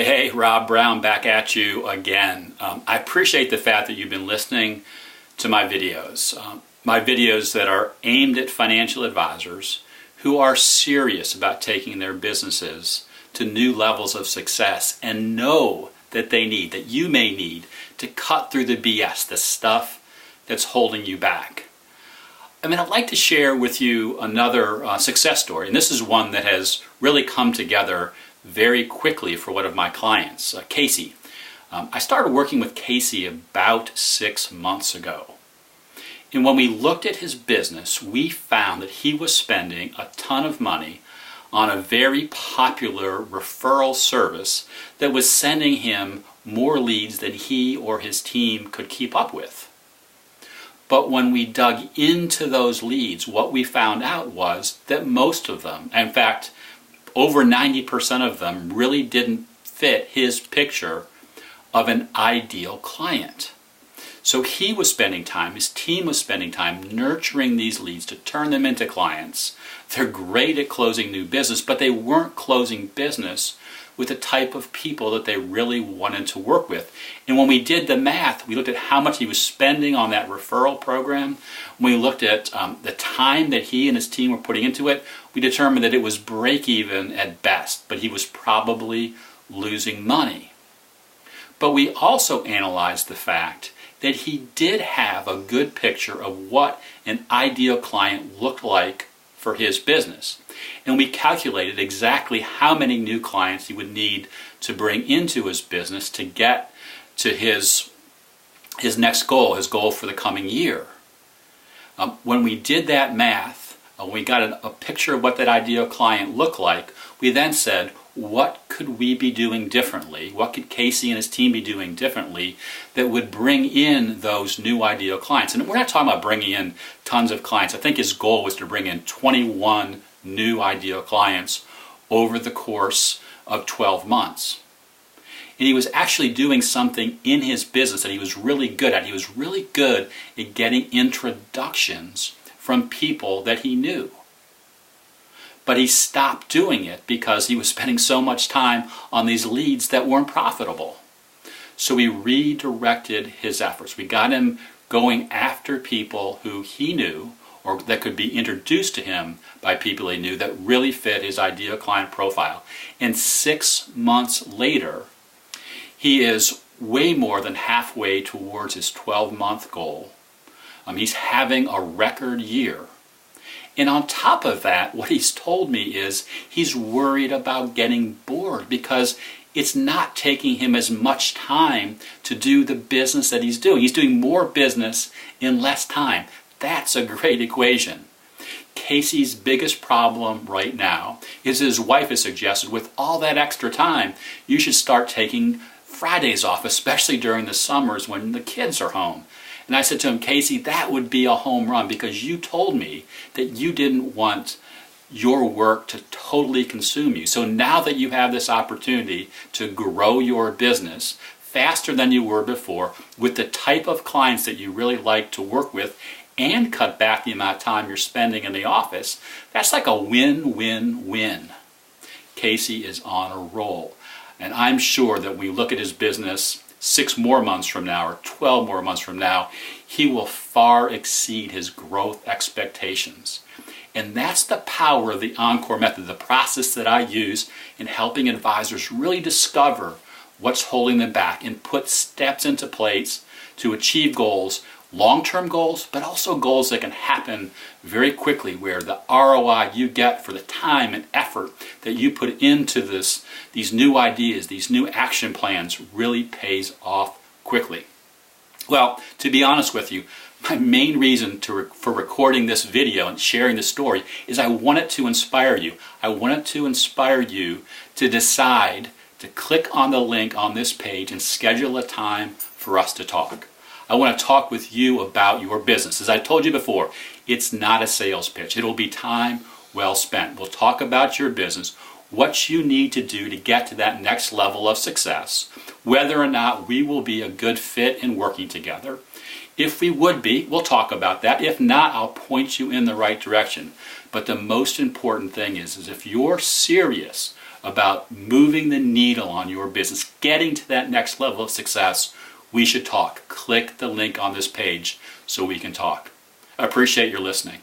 Hey, Rob Brown back at you again. I appreciate the fact that you've been listening to my videos that are aimed at financial advisors who are serious about taking their businesses to new levels of success and know that you may need to cut through the BS, the stuff that's holding you back. I'd like to share with you another success story, and this is one that has really come together very quickly for one of my clients, Casey. I started working with Casey about 6 months ago. And when we looked at his business, we found that he was spending a ton of money on a very popular referral service that was sending him more leads than he or his team could keep up with. But when we dug into those leads, what we found out was that most of them, in fact, over 90% of them, really didn't fit his picture of an ideal client. So he was spending time, his team was spending time nurturing these leads to turn them into clients. They're great at closing new business, but they weren't closing business with the type of people that they really wanted to work with. And when we did the math, we looked at how much he was spending on that referral program. When we looked at the time that he and his team were putting into it, we determined that it was break even at best, but he was probably losing money. But we also analyzed the fact that he did have a good picture of what an ideal client looked like for his business. And we calculated exactly how many new clients he would need to bring into his business to get to his next goal, his goal for the coming year. When we did that math, we got a picture of what that ideal client looked like. We then said, what could we be doing differently? What could Casey and his team be doing differently that would bring in those new ideal clients? And we're not talking about bringing in tons of clients. I think his goal was to bring in 21 new ideal clients over the course of 12 months. And he was actually doing something in his business that he was really good at. He was really good at getting introductions from people that he knew. But he stopped doing it because he was spending so much time on these leads that weren't profitable. So we redirected his efforts. We got him going after people who he knew or that could be introduced to him by people he knew that really fit his ideal client profile. And 6 months later, he is way more than halfway towards his 12-month goal. He's having a record year. And on top of that, what he's told me is he's worried about getting bored because it's not taking him as much time to do the business that he's doing. He's doing more business in less time. That's a great equation. Casey's biggest problem right now is his wife has suggested with all that extra time, you should start taking Fridays off, especially during the summers when the kids are home. And I said to him, Casey, that would be a home run because you told me that you didn't want your work to totally consume you. So now that you have this opportunity to grow your business faster than you were before with the type of clients that you really like to work with and cut back the amount of time you're spending in the office, that's like a win-win-win. Casey is on a roll. And I'm sure that when we look at his business 6 more months from now or 12 more months from now, he will far exceed his growth expectations. And that's the power of the Encore method, the process that I use in helping advisors really discover what's holding them back and put steps into place to achieve goals, long-term goals, but also goals that can happen very quickly where the ROI you get for the time and effort that you put into these new ideas, these new action plans really pays off quickly. Well, to be honest with you, my main reason for recording this video and sharing this story is I wanted to inspire you. I wanted to inspire you to decide to click on the link on this page and schedule a time for us to talk. I want to talk with you about your business. As I told you before, it's not a sales pitch. It'll be time well spent. We'll talk about your business, what you need to do to get to that next level of success, whether or not we will be a good fit in working together. If we would be, we'll talk about that. If not, I'll point you in the right direction. But the most important thing is if you're serious about moving the needle on your business, getting to that next level of success, we should talk. Click the link on this page so we can talk. I appreciate your listening.